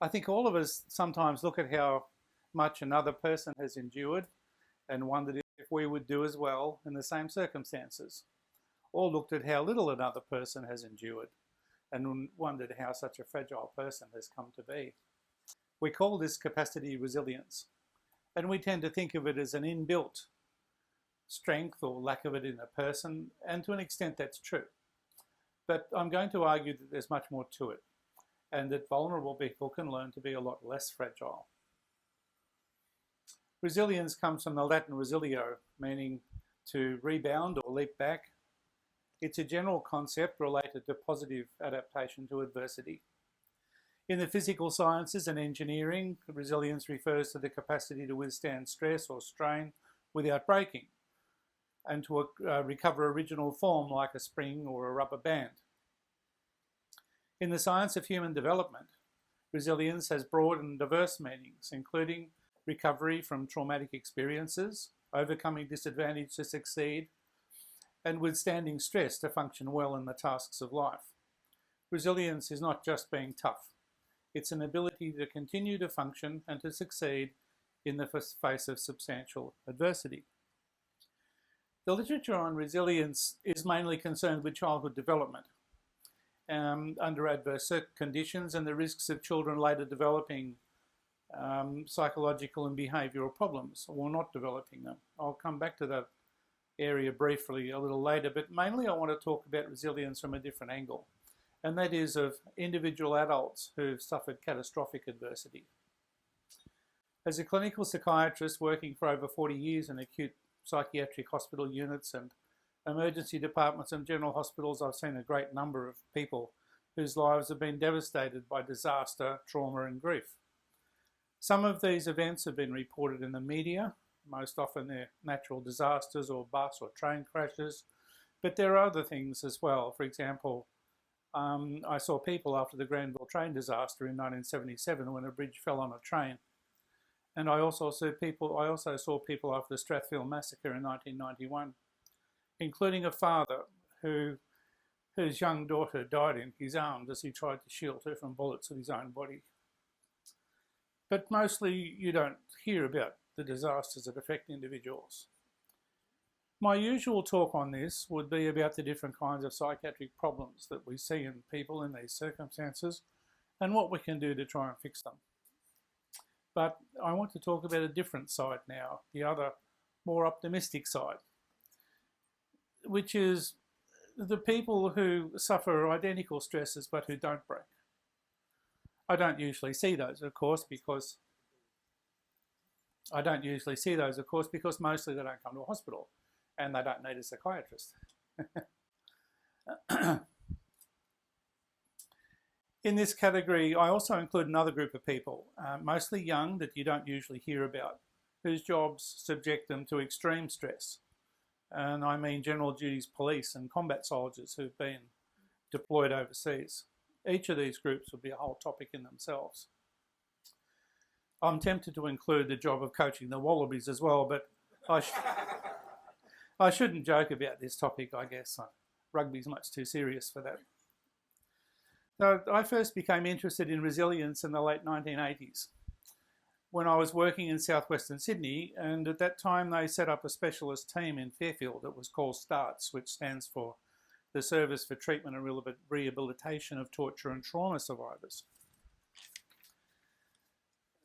I think all of us sometimes look at how much another person has endured and wondered if we would do as well in the same circumstances, or looked at how little another person has endured and wondered how such a fragile person has come to be. We call this capacity resilience, and we tend to think of it as an inbuilt strength or lack of it in a person, and to an extent that's true. But I'm going to argue that there's much more to it, and that vulnerable people can learn to be a lot less fragile. Resilience comes from the Latin resilio, meaning to rebound or leap back. It's a general concept related to positive adaptation to adversity. In the physical sciences and engineering, resilience refers to the capacity to withstand stress or strain without breaking, and to recover original form like a spring or a rubber band. In the science of human development, resilience has broad and diverse meanings, including recovery from traumatic experiences, overcoming disadvantage to succeed, and withstanding stress to function well in the tasks of life. Resilience is not just being tough. It's an ability to continue to function and to succeed in the face of substantial adversity. The literature on resilience is mainly concerned with childhood development under adverse conditions and the risks of children later developing psychological and behavioural problems or not developing them. I'll come back to that area briefly a little later, but mainly I want to talk about resilience from a different angle, and that is of individual adults who've suffered catastrophic adversity. As a clinical psychiatrist working for over 40 years in acute psychiatric hospital units and emergency departments and general hospitals, I've seen a great number of people whose lives have been devastated by disaster, trauma and grief. Some of these events have been reported in the media. Most often they're natural disasters or bus or train crashes, but there are other things as well. For example, I saw people after the Granville train disaster in 1977 when a bridge fell on a train. And I also saw people after the Strathfield massacre in 1991, including a father whose young daughter died in his arms as he tried to shield her from bullets at his own body. But mostly you don't hear about the disasters that affect individuals. My usual talk on this would be about the different kinds of psychiatric problems that we see in people in these circumstances and what we can do to try and fix them. But I want to talk about a different side now, the other more optimistic side, which is the people who suffer identical stresses but who don't break. I don't usually see those, of course, because mostly they don't come to a hospital and they don't need a psychiatrist. In this category, I also include another group of people, mostly young, that you don't usually hear about, whose jobs subject them to extreme stress. And I mean general duties police and combat soldiers who've been deployed overseas. Each of these groups would be a whole topic in themselves. I'm tempted to include the job of coaching the Wallabies as well, but I shouldn't joke about this topic, I guess. Rugby's much too serious for that. So I first became interested in resilience in the late 1980s when I was working in southwestern Sydney, and at that time they set up a specialist team in Fairfield that was called STARTS, which stands for the Service for Treatment and Rehabilitation of Torture and Trauma Survivors.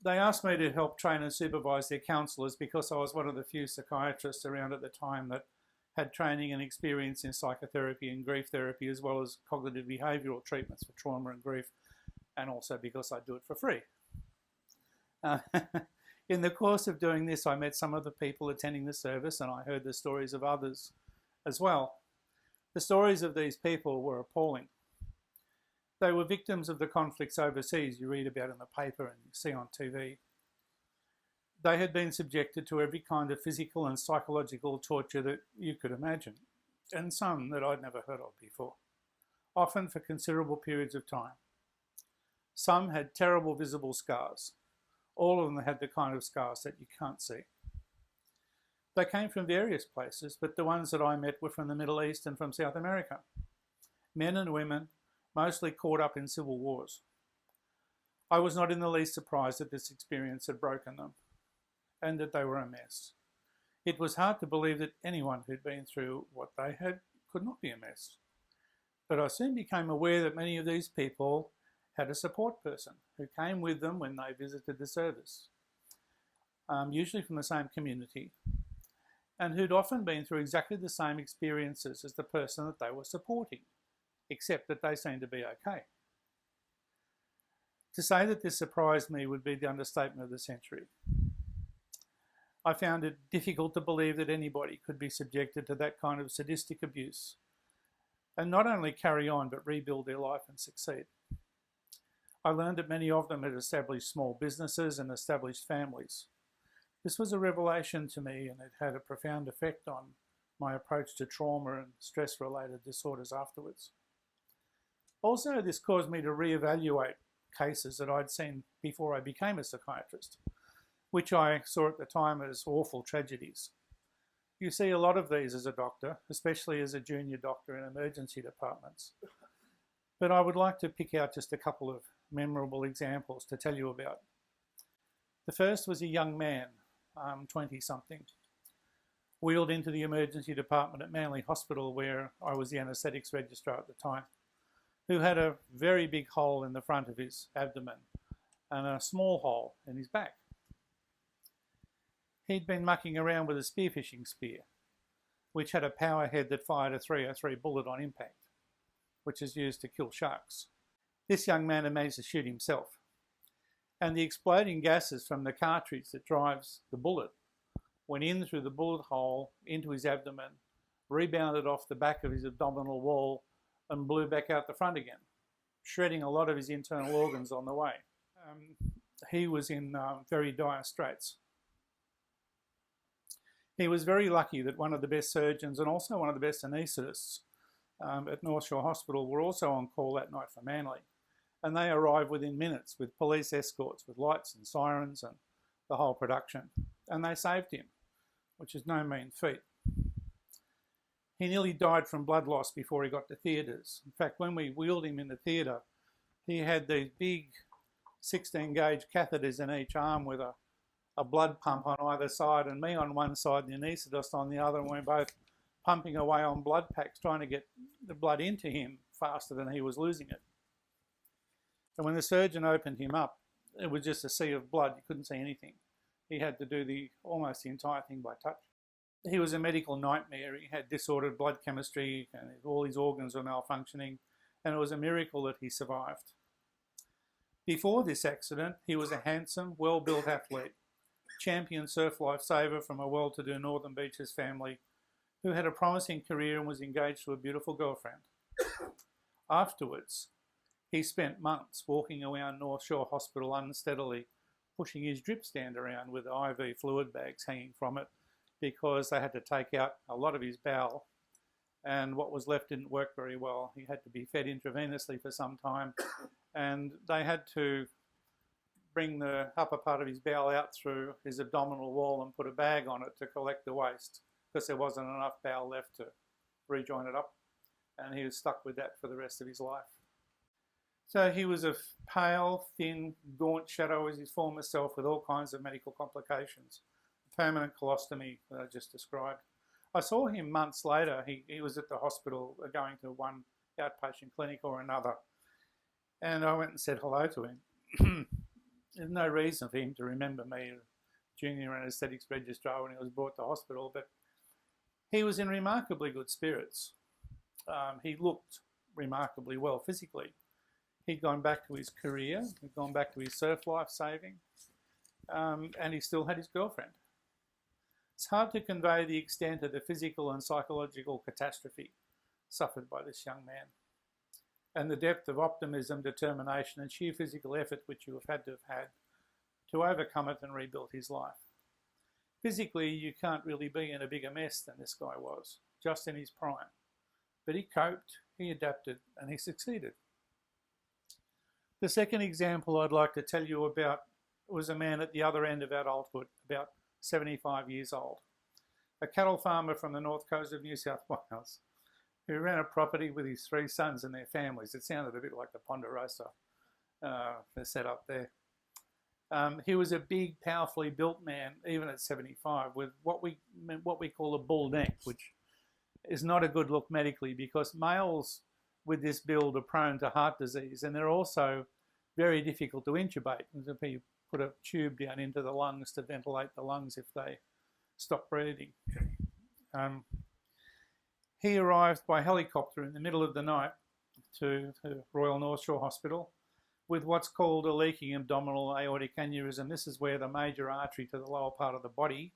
They asked me to help train and supervise their counsellors because I was one of the few psychiatrists around at the time that had training and experience in psychotherapy and grief therapy, as well as cognitive behavioural treatments for trauma and grief, and also because I do it for free. In the course of doing this, I met some of the people attending the service and I heard the stories of others as well. The stories of these people were appalling. They were victims of the conflicts overseas you read about in the paper and you see on TV. They had been subjected to every kind of physical and psychological torture that you could imagine, and some that I'd never heard of before, often for considerable periods of time. Some had terrible visible scars. All of them had the kind of scars that you can't see. They came from various places, but the ones that I met were from the Middle East and from South America. Men and women, mostly caught up in civil wars. I was not in the least surprised that this experience had broken them and that they were a mess. It was hard to believe that anyone who'd been through what they had could not be a mess. But I soon became aware that many of these people had a support person who came with them when they visited the service, usually from the same community, and who'd often been through exactly the same experiences as the person that they were supporting, except that they seemed to be okay. To say that this surprised me would be the understatement of the century. I found it difficult to believe that anybody could be subjected to that kind of sadistic abuse and not only carry on but rebuild their life and succeed. I learned that many of them had established small businesses and established families. This was a revelation to me, and it had a profound effect on my approach to trauma and stress-related disorders afterwards. Also, this caused me to reevaluate cases that I'd seen before I became a psychiatrist, which I saw at the time as awful tragedies. You see a lot of these as a doctor, especially as a junior doctor in emergency departments. But I would like to pick out just a couple of memorable examples to tell you about. The first was a young man, 20-something, wheeled into the emergency department at Manly Hospital, where I was the anaesthetics registrar at the time, who had a very big hole in the front of his abdomen and a small hole in his back. He'd been mucking around with a spearfishing spear, which had a power head that fired a .303 bullet on impact, which is used to kill sharks. This young man had managed to shoot himself, and the exploding gases from the cartridge that drives the bullet went in through the bullet hole into his abdomen, rebounded off the back of his abdominal wall, and blew back out the front again, shredding a lot of his internal organs on the way. He was in very dire straits. He was very lucky that one of the best surgeons and also one of the best anaesthetists at North Shore Hospital were also on call that night for Manly. And they arrived within minutes with police escorts, with lights and sirens and the whole production. And they saved him, which is no mean feat. He nearly died from blood loss before he got to theatres. In fact, when we wheeled him in the theatre, he had these big 16-gauge catheters in each arm with a blood pump on either side, and me on one side and the anaesthetist on the other, and we're both pumping away on blood packs, trying to get the blood into him faster than he was losing it. And when the surgeon opened him up, it was just a sea of blood. You couldn't see anything. He had to do almost the entire thing by touch. He was a medical nightmare. He had disordered blood chemistry and all his organs were malfunctioning, and it was a miracle that he survived. Before this accident, he was a handsome, well-built athlete, champion surf lifesaver from a well-to-do Northern Beaches family who had a promising career and was engaged to a beautiful girlfriend. Afterwards, he spent months walking around North Shore Hospital unsteadily, pushing his drip stand around with IV fluid bags hanging from it, because they had to take out a lot of his bowel, and what was left didn't work very well. He had to be fed intravenously for some time, and they had to bring the upper part of his bowel out through his abdominal wall and put a bag on it to collect the waste, because there wasn't enough bowel left to rejoin it up, and he was stuck with that for the rest of his life. So he was a pale, thin, gaunt shadow as his former self with all kinds of medical complications. Permanent colostomy that I just described. I saw him months later. He was at the hospital going to one outpatient clinic or another, and I went and said hello to him. There's no reason for him to remember me, junior anaesthetics registrar, when he was brought to hospital, but he was in remarkably good spirits. He looked remarkably well physically. He'd gone back to his career, he'd gone back to his surf life saving, and he still had his girlfriend. It's hard to convey the extent of the physical and psychological catastrophe suffered by this young man, and the depth of optimism, determination and sheer physical effort which you have had to overcome it and rebuild his life. Physically, you can't really be in a bigger mess than this guy was, just in his prime. But he coped, he adapted, and he succeeded. The second example I'd like to tell you about was a man at the other end of adulthood, about 75 years old, a cattle farmer from the north coast of New South Wales, who ran a property with his 3 sons and their families. It sounded a bit like the Ponderosa they're set up there. He was a big, powerfully built man, even at 75, with what we call a bull neck, which is not a good look medically, because males with this build are prone to heart disease, and they're also very difficult to intubate. You put a tube down into the lungs to ventilate the lungs if they stop breathing. He arrived by helicopter in the middle of the night to Royal North Shore Hospital with what's called a leaking abdominal aortic aneurysm. This is where the major artery to the lower part of the body,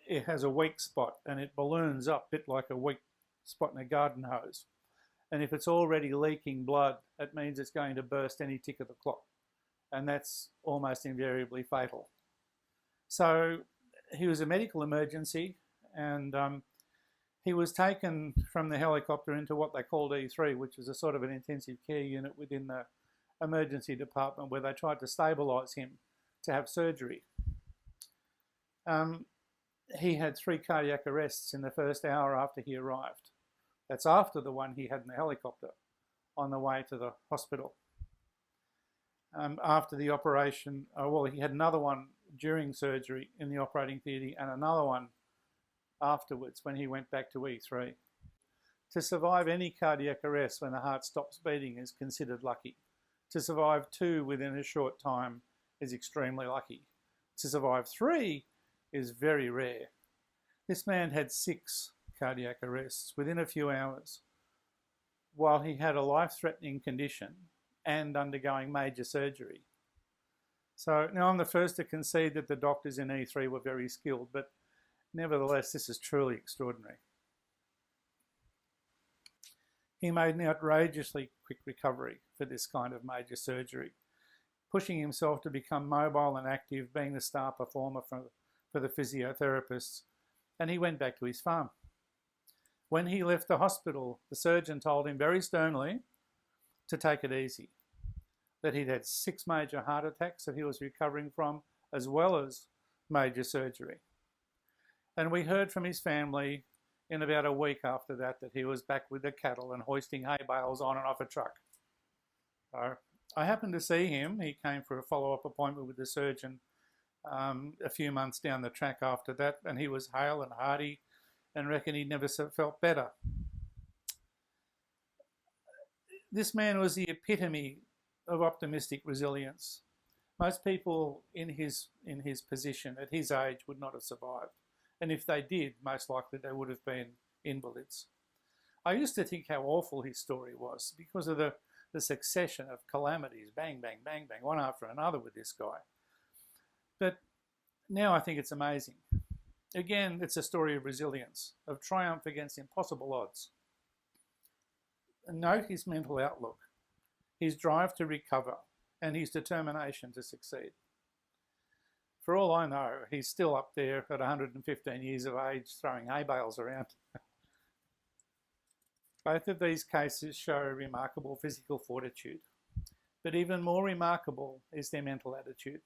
it has a weak spot and it balloons up, a bit like a weak spot in a garden hose. And if it's already leaking blood, it means it's going to burst any tick of the clock. And that's almost invariably fatal. So he was a medical emergency, and he was taken from the helicopter into what they called E3, which is a sort of an intensive care unit within the emergency department, where they tried to stabilise him to have surgery. He had 3 cardiac arrests in the first hour after he arrived. That's after the one he had in the helicopter on the way to the hospital. After the operation, well, he had another one during surgery in the operating theatre and another one afterwards when he went back to E3. To survive any cardiac arrest when the heart stops beating is considered lucky. To survive 2 within a short time is extremely lucky. To survive 3 is very rare. This man had 6 cardiac arrests within a few hours while he had a life-threatening condition and undergoing major surgery. So now I'm the first to concede that the doctors in E3 were very skilled, but nevertheless, this is truly extraordinary. He made an outrageously quick recovery for this kind of major surgery, pushing himself to become mobile and active, being the star performer for the physiotherapists, and he went back to his farm. When he left the hospital, the surgeon told him very sternly to take it easy, that he'd had 6 major heart attacks that he was recovering from, as well as major surgery. And we heard from his family in about a week after that that he was back with the cattle and hoisting hay bales on and off a truck. So I happened to see him. He came for a follow-up appointment with the surgeon a few months down the track after that, and he was hale and hearty and reckoned he'd never felt better. This man was the epitome of optimistic resilience. Most people in his position at his age would not have survived. And if they did, most likely they would have been invalids. I used to think how awful his story was because of the succession of calamities, bang, bang, bang, bang, one after another with this guy. But now I think it's amazing. Again, it's a story of resilience, of triumph against impossible odds. And note his mental outlook, his drive to recover, and his determination to succeed. For all I know, he's still up there at 115 years of age throwing hay bales around. Both of these cases show remarkable physical fortitude, but even more remarkable is their mental attitude.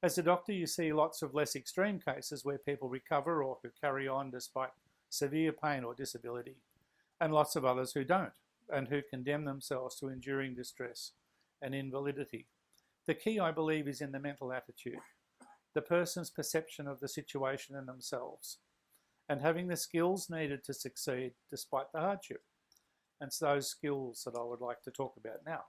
As a doctor, you see lots of less extreme cases where people recover or who carry on despite severe pain or disability, and lots of others who don't, and who condemn themselves to enduring distress and invalidity. The key, I believe, is in the mental attitude, the person's perception of the situation and themselves, and having the skills needed to succeed despite the hardship. And it's those skills that I would like to talk about now.